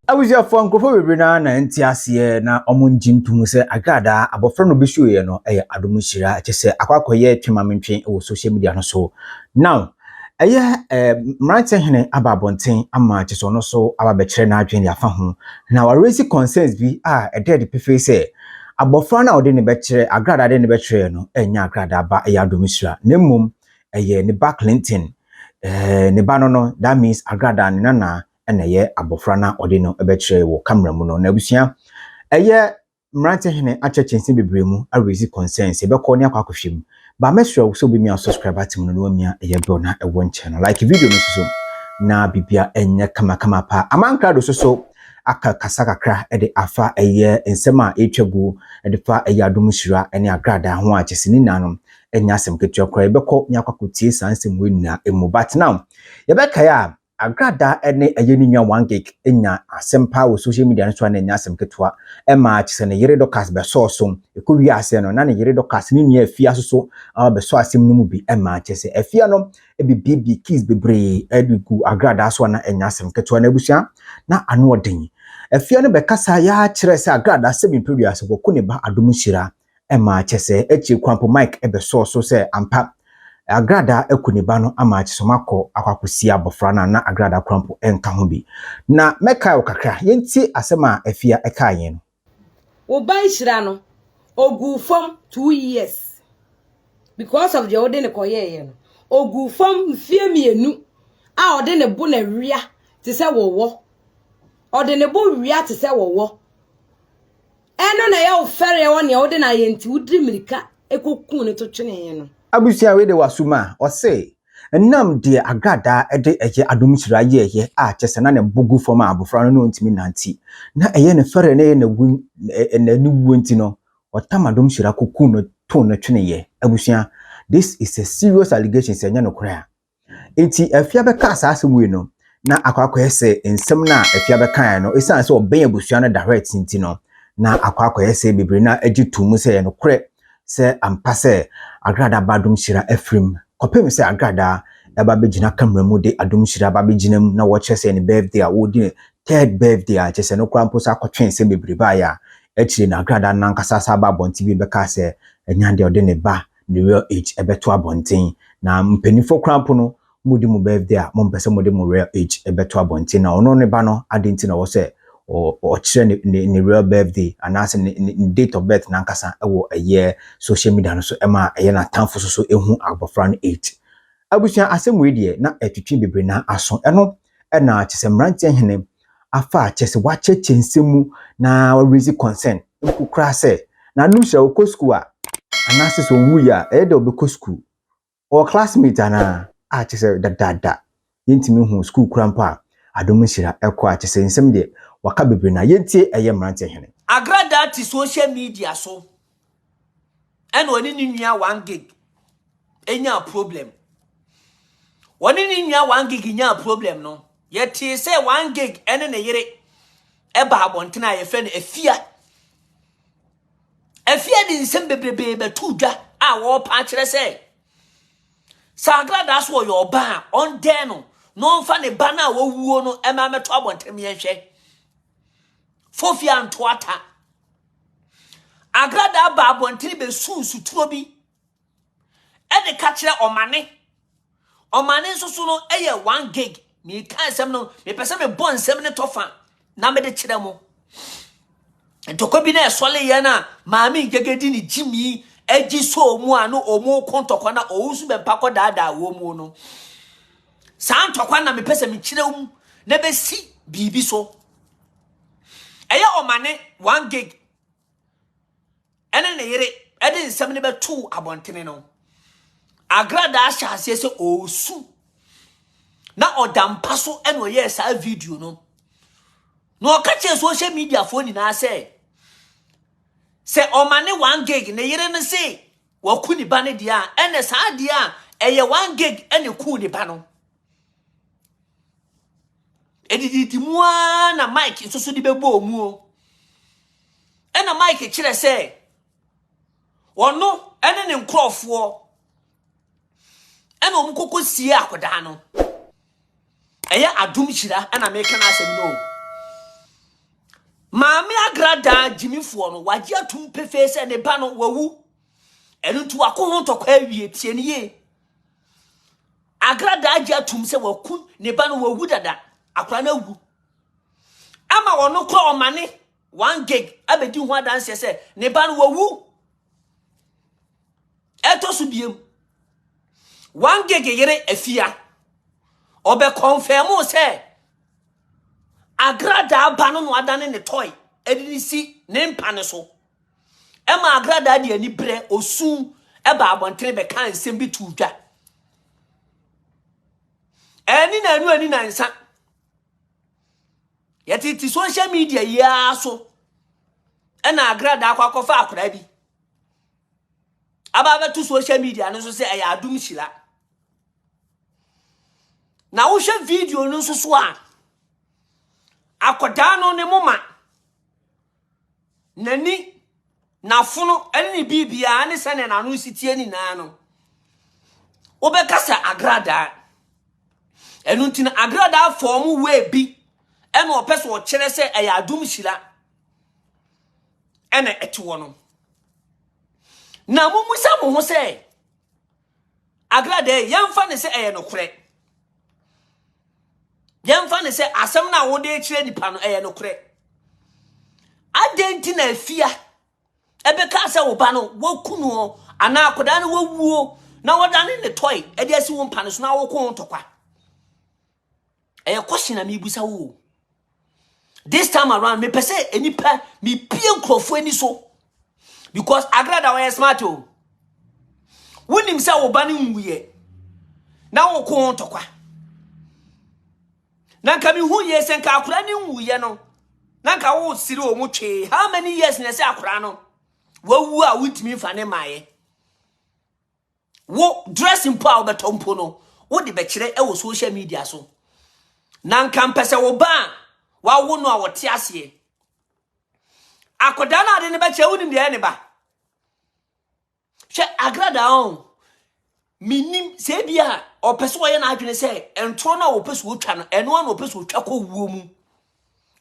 Awusia for nkrofo bebrina na ntiase na omunjintum se agrada abofra no behwie no adomushira kyese akwakoye twemamentwe wo social media no so now mranche hene ababonten ama kyese no so ababekere na adwen yafa ho na wa raise concerns bi dead pefe se abofra na ode ne bekere agrada de ne bekere no enya agrada ba adomushira nemmom ne ba Clinton ne ba no that means agrada ne na eneye abofra na ode no ebekire wo camera mu no na abusua mrante hene achechense bebremu arezi concerns ebekọ ne akwakohwem ba mesro so bi mi subscribe atim no mia ebe na ewo channel like video no so na bibia enye kama pa amankra do so aka kasakakra de afa ensema etwagu de fa adomushira ene agrada ho achesini nanom enya asem ketua kra ebekọ nya akwakotie sansem wenna emu but now yebeka ya agrada ene ayeni nwa 1 gig enya asempa wo social media no na enya asem ketwa ema chise ne yere dokas be so so ekowi ase no na ne yere dokas ni nua afia so be so asem no mu bi ema chise afia no bibi keys bebre edugu agrada so na enya asem ketwa na abusia na ano odin afia no be kasa ya kire se agrada asem period se ko ne ba adomushira ema chise echi kwampo mic ebe so se ampa agrada ekuniba no amachisomako akwakosi abofra na agrada krampo enka ho bi na meka okakra yenti asema afia ekayen no wo ban shira no ogu fom 2 years because of the odene koyeye no ogu fom fie mienu a odene bo na wia te se wowo odene bo wia te se wowo eno na ya ofere won ya odene ayenti wudri mirika ekokun ne to twene no abusia we de wasuma o say nam de agrada de adomchira ye chese na ne bogu fom abofra no ntimi nanti na ne fere ne na gu na ni wonti no otama adomchira koku no to no twene ye abusia this is a serious allegation say nya no kra enti afia be ka asase we no na akwakoyese ensem na afia be kan no esan se oben abusia no direct nti no na akwakoyese bebre na agitumu se ye no kra se ampase agrada badomshira efrim kopem se agrada eba begina camera mu de adomshira ba beginam na wo chese ne birthday a wo di third birthday a chese no krampo sa akotwen se bebre ba ya echire na agrada nankasa sa ba bonti bi beka se enyande ode ne ba the real age ebeto abonten na mpenifo krampo no mudi mu birthday a mompese mudi mu real age ebeto abonten na ono ne ba no adenti na wo se o chire ne real birthday anase ne date of birth nankasa ewo eye social media no so ema eye na tanfo so ehu abofra no 8 abusia asemwe die na etwetwe bebre na aso eno na chese mrante hene afa chese wachechensemu na raise concern nkukra se na nusha okọ school a anase so wuya de obekọ school or classmate ana chese dada yentimi hu school krampa adomshira ekọ chese nsem de waka bebre na yentie eye mrante hene agrada ti social media so and oni ni nua 1 gig enya problem oni ni nua 1 gig nya problem no yeti say 1 gig ene ne yere eba abontena ye fe no afia di nsem bebrebe betudwa a wo pa kire say agrada so yo ba on den no mfa ne ba na wo wuo no ema meto abontem ye hwe fofia ntoata agrada ba abontiri be suturo bi e de ka kire omane so no eye 1 gig mi kan sem no me pese me bon sem ne tofa na me de kire mo ntoko bi na esole ye na maami ngegedi ni jimi eji so mu anu omu kontokwa na owusu be mpako daada wo mu no sa ntokwa na me pese me kire mu na be si bibi so eye omane 1 gig ene ne yere ede nsem ne be tu abontene no agrada ahase se osu na odampa so ene oye sa video no okache social media phone na se omane 1 gig ne yere ne se wakuni ba ne dia ene sa dia eye 1 gig ene ku ni ba no edidi mua na mic so di bebo mu o ena mic kire se wono ene ne nkrofo ena omkoko sie akoda no eye adum hira ena me kana asem no maame agrada jimifo no waje atum pefe se ne ba no wawu enu tu akoho ntokwa awie tie ne ye agrada aje atum se waku ne ba no wawu dada akora na wu ama wono kro omane 1 gig abedi ho adanse se ne ba no wawu eto so biem 1 gig yere afia obe confirm se agrada abano no adane ne toy edini si ne mpane so ema agrada de ani bre osu eba abontere be kan nsem bi tuudwa eni na anu ani nansa yeti ti social media ya so ena agrada akwakofa akora bi aba tu social media no so se eya adum hira na wo hwe video no so a akoda no ne moma nani na fono eni bibia ne sene na no sitie ni na no obekasa agrada enu ntina agrada form we bi ena opeso o kire se eya adum hira ena etewo no na mumusa mo ho se agrada yemfa ne se eye no kure yemfa ne se asem na wo de kire nipa no eye no kure adenti na afia ebeka se wo ba no wakunu ana akoda ne wawuo na wodane ne toy e de asi wo mpa ne so na wo ko ntokwa eye question na me busa wo this time around me pese enipa me pie nkrofo ani so because agrada we smart o wonim se wo ba ne nwuye na wo ko ntokwa nanka mi hu ye senka akura ni nwuye no nanka wo siri o mu twe how many years na se akura no wawu a wutimi fa ne maye wo dressing pa obetompo no wo de be kire e wo social media so nanka mpese wo ba wa wo no a wo te ase akoda na de ne be che wunim de ne ba she agrada on minim se bia opeso ye na adwene se entro na opeso otwa no eno na opeso otwa ko wuo mu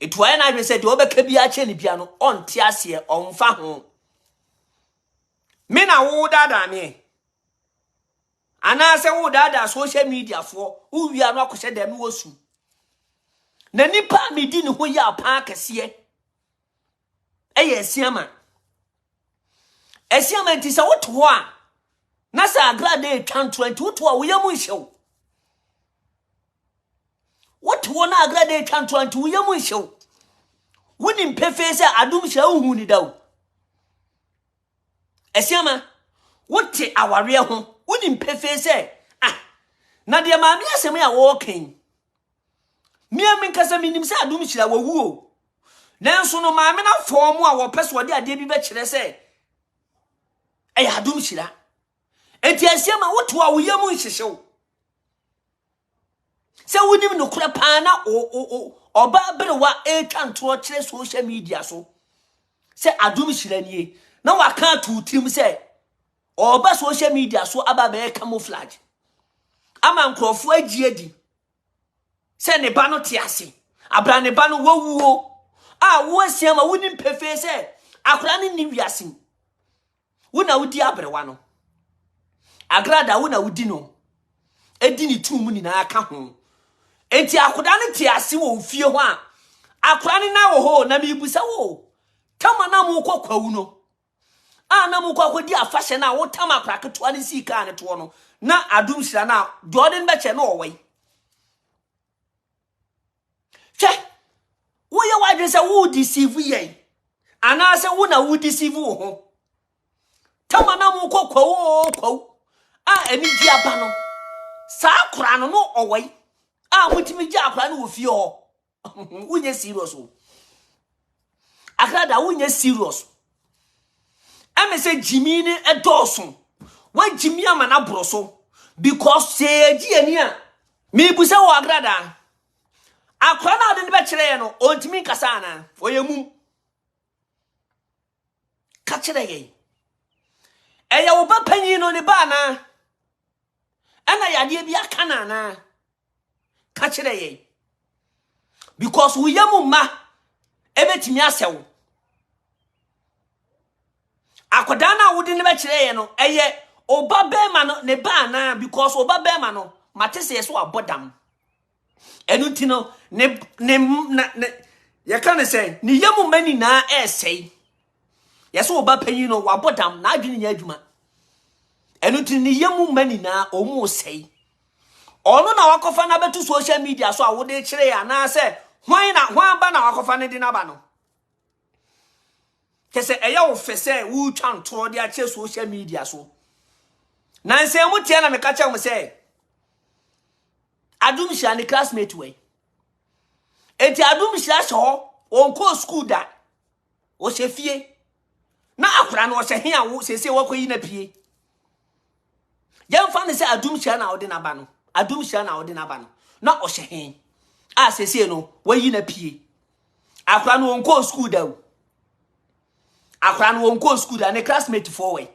etu aye na adwene se de obeka bia che ne bia no onte ase onfa ho me na wo dada me ana se wo dada social media fo uwia no akohye dem no wosu na nipa me di ne ho ya pa akese eye asiama nti se woto ho a na sa agrada etwa 20 woto a wo yamu hyew woto na agrada etwa 20 wo yamu hyew woni mpefe se adum hye hu ni dawo asiama wote aware ho woni mpefe se na de maami asem ya wo ken miami nkasa minim se adum hyira wawuo nanso no maami na form a wo peso de ade bi be kire se adum hyira enti asiama woto a wo yamu hyehyew se wonim no kura pa na oba berewa etwa ntoro kire social media so se adum hyira nie na waka tutim se oba social media so aba be camouflage ama nkrofo agiedi se ne ba no te ase abra ne ba no wawuo wo asiama wonim pefe se akora ne ni wiase wona wudi abrewa no agrada wona wudi no edi ni tum ni na aka ho enti akoda ne te ase wo fie ho a akora ne na wo ho na mibusa wo tama na mu kokwawu no na mu kwakwadi afahye na wo tama akora keto ne sika ne to no na adum hyira na Jordan beche no owai che wo ye wadwe se wo deceive ye ana se wo na wo deceive wo ho tama na mu kokwawu eni di aba no sa akora no no owai mutimi gi akora no wo fie ho wunye serious o agrada wunye serious amese jimi ni edoso wa jimi ama na broso because se gi ani a me busa wo agrada akora na de be kire ye no ontimi kasa na oyemum ka kire ye eya wo ba panyi no ne ba na ana yade bi aka na ka kire ye because we yamu ma ebetimi asewo akoda na wudi ne be kire ye no eye oba bema no ne ba na because oba bema no matese yeso abodam enu ti no ne ye kan say ne yemu mani na esei yeso oba panyi no wabodam na adwene nya adwuma enu ti ne yemu mani na omu sei ono na wakofa na betu social media so awode kire ya na say hwan ba na wakofa ne di na ba no kese eya wo fese wu twa ntoro de ache social media so na nse mu tie na me ka che wo say adum hia ne classmate we enti adum hia so onko school da wo se fie na akura no se hia wo sese wakoyi na pie yemfa ne se adum hia na ode na ba no adum hia na ode na ba no na o se hen a sese no wayi na pie akura no onko school da wo akura no onko school da ne classmate for we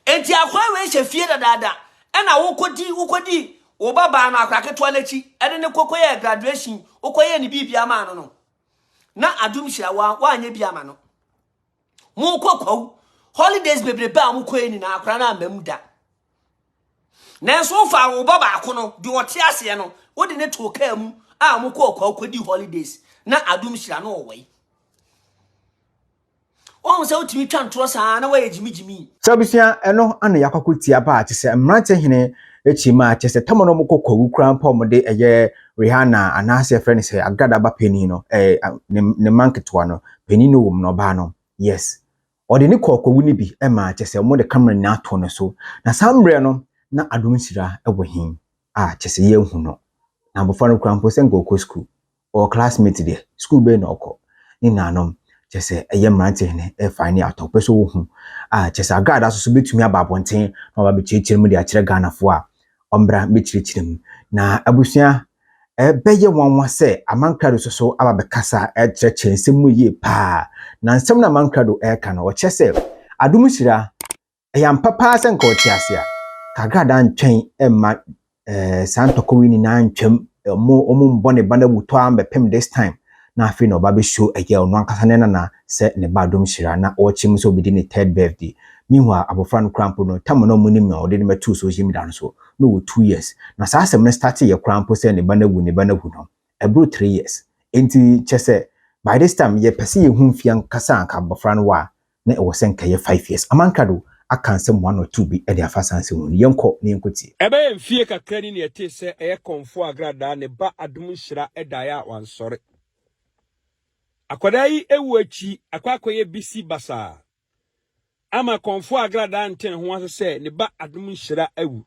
enti akura we se fie da e na wo kodi wo baba na akura keto anachi ene ne kokoye graduation okoye ni bibia ma no na adum hia wa anya bia ma no mu kokko holidays bebrebe a mu koye ni na akura na amam da na so fa wo baba akono di wote ase no wo de ne to ka mu a mu kokko kodi holidays na adum hia no woi on se utimi twa ntoro saa na waye jimijimi sabisia eno ana yakwakotia ba atese mrante hene echima atese tamono mukokko krampa omde eye Rihanna anase friend say agada ba penino ne manketwa no penino wom no ba no yes ode ne kokko wuni bi ma atese mo de camera na ato no so na sambre no na adom sira ewohin atese ye hu no na bofano krampo se ngoko school or classmate de school be no okọ ni nanom chese eye mrante ne fine atọ so hu chese agada so betumi ababonten na ba bechichire mu de akire ganafo a ombra bechichire mu na abusua beye wanwa se amankrado so ababekasa echeche nsemu ye pa na nsem na amankrado eka no chese adom sira eyampapa se nka otiase a kagada ntwen emma santokowini na ntwem omo mbone bana buto ambepem this time na afi no babe show eye ono ankasa ne na se ne badom shira na ochim so bidi ne third birthday miwa abofra no krampo no tamono munim na ode ne metu social media no so no 2 years na sa asem ne start ye krampo se ne bana gu no ebro 3 years enti chese by this time ye pese ye humfia nkasa anka abofra no wa na e wo se nka ye 5 years amankado akansem 1 or 2 bi e de afasanse won yenko ne yenkoti ebe mfie kakra ni ne te se e konfo agrada ne ba adom hira edaya wansore akodai ewu achi akwakoye bisi basa ama konfo agrada nten ho ase ne ba adom hira awu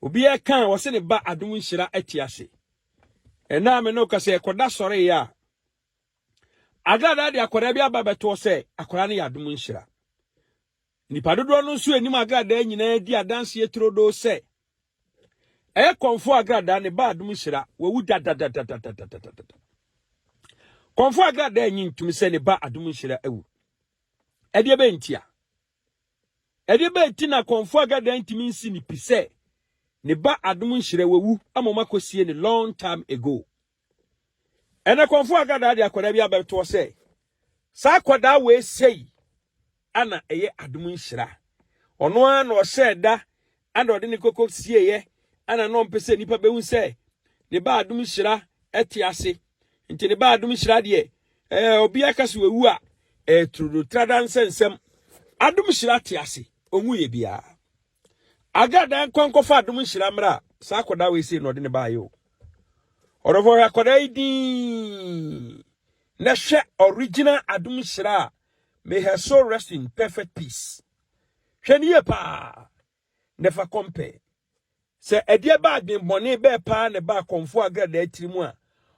obi e kan wo se ne ba adom hira atiase ena me no kase koda sore ya agrada de akoda bi ababeto se akoda ne adom hira nipa dodo no nso enim agrada nyina di adanse etrodo se e konfo agrada ne ba adom hira wawu dadadadadadadadada konfo agrada enyi ntumi se ne ba adom hira awu ede be ntia ede be ntina konfo agrada ntimi nsi ni pise ne ba adom hira wawu amoma kosie ne long time ago ene konfo agrada de akoda bi abeto se sa akoda we sei ana eye adom hira ono an o sheda ana ode ne koko sie ye ana no mpese nipa behu se ne ba adom hira etiase nti ne ba adom hira de obi akase wewu a trudo tradan sensem adom hira tiase onwu ye bia agada nkonkofa adom hira mra sa akoda we sei no de ne ba yo orofo akoda idi na hwe original adom hira. May her soul rest in perfect peace. Sheniye pa never compare. Se edie ba den bone be pa ne ba konfo agrada atirimu a.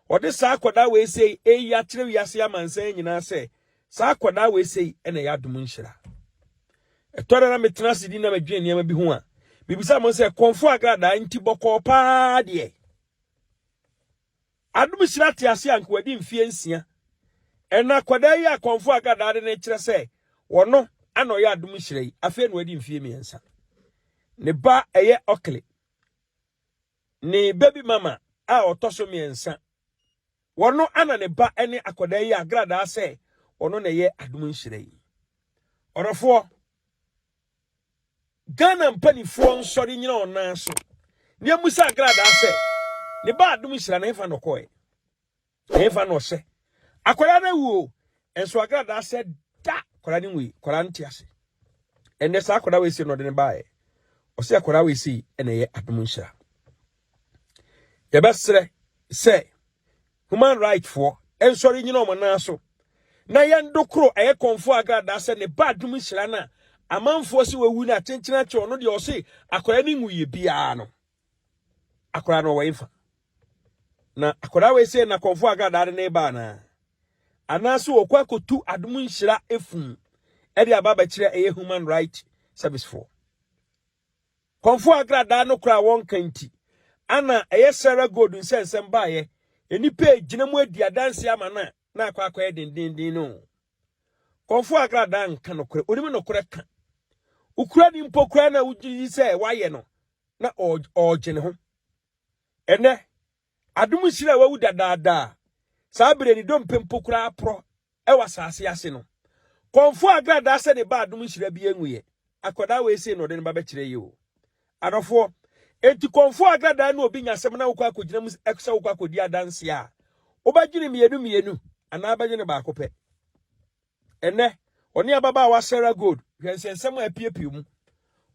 Ode sa akoda we say ya kire wiase amansan nyina se sa akoda we say ene ya dum nhira. Etore na metena sidi na madwe niam bi ho a. Bibisa mo se konfo agrada nti boko pa de. Adum nhira te ase anko wadi mfie nsia. Ena kwada ya konfo agada ne kire se wono ano ya adum hire afi no adi mfie miensa ne ba eye okle ne baby mama a otoso miensa wono ana ne ba ene akoda yi agrada se ono na ye adom nhire yi orofo Ghana mpanifo nsori nyina onan so ne musa agrada se ne ba adom nhira na efa no koe efa no se akoda na wuo enso agrada se da koda ni wi koda ntiase ende sa akoda we si no de ne bae o se akoda we si ene ye adom nhira ye besre se human right for ensori nyina onan so na yendokro eye konfo agrada se ne ba adom nhira na amanfo si wewu na tenchina che ono de o se akoda ni nwuye bia no akoda no wefa na akoda we se na konfo agrada ne ba na anaso okwa kotu adom nhira efun e de ababa kire eye human right service for konfo agrada no kra won kanti ana eye Sarah Gold nsensem baaye enipa ejinamu adi adanse ama na akwa dindindin no konfo agrada nka no kre onimi no kre ka ukura ni mpokura na uji se waye no na ogene ho ene adom nhira wawu dadaada sabere ni dompe mpokura apro e wasase ase no konfo agrada se ne ba adom nhira bi enwuye akoda we se no de ne ba be kire yi o adofo enti konfo agrada na obi nyasem na wokwa akogina mu eksa wokwa akodi adanse a obagire mienu ana abagire ba akopɛ ene oni ababa wa Sarah Gold hwensensem apiepie mu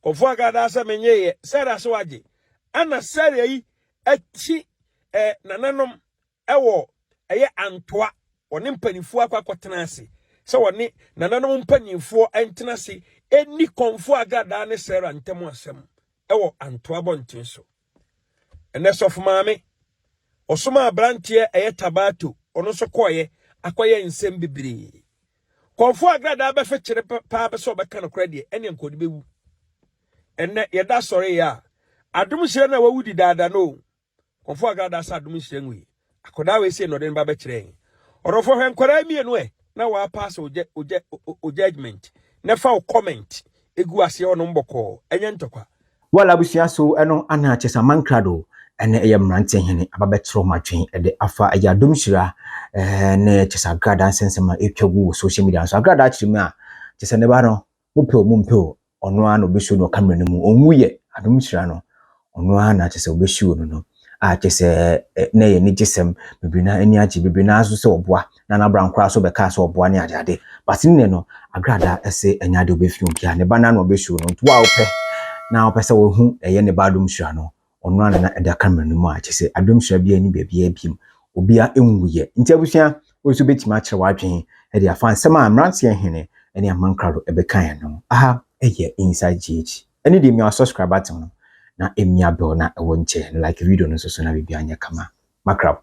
konfo agrada se menyeye Sarah so wage ana Sarah yi ati nananom ewo eye antoa oni mpanifo akwakotena ase se woni nananom mpanifo entena ase eni konfo agrada ne Sarah ntemu asem ewo antoa bontin so ene sof maame osoma brantie eye tabato ono so koye akoye nsem bibiri konfo agrada ba fe kire pa be so be kan krade ene nkodi bewu ene yeda sori ya adom nhira na wawudi dada no konfo agrada sa adom nhira nwi akoda we se no de ba be kire orofo hwen kwara mienu na wa pass o judgment na fa comment egu ase ono mboko enye ntokwa wala busia so eno ana chesa mankrado ene eye mrante hene ababetro matwen ede afa aya adom nhira ne chesa agrada sensema etwagu social media so agrada chirimi a chesa ne ba no mumpe ono ano besu no camera no mu onwuye adom nhira no ono ana chesa obesu no a chesa ne ye ni gisem bibina eni agi bibina aso se oboa na na brankra so be ka so oboa ne ade but ne no agrada ese enyade obefiu bia ne ba na no obesu no ntuwa ope na opese wo hu eye ne ba adom nhira no ono ana na eda camera no mu a chese adom nhira bia ni bia biem obia enwuye nti abusia oso betima kire wadwen e dia fan sema mrantie hene ene amankrado ebekan no aha eye inside GH ene di mi subscribe button no na emia bell na ewo nche like video no so na bibia anya kama makrab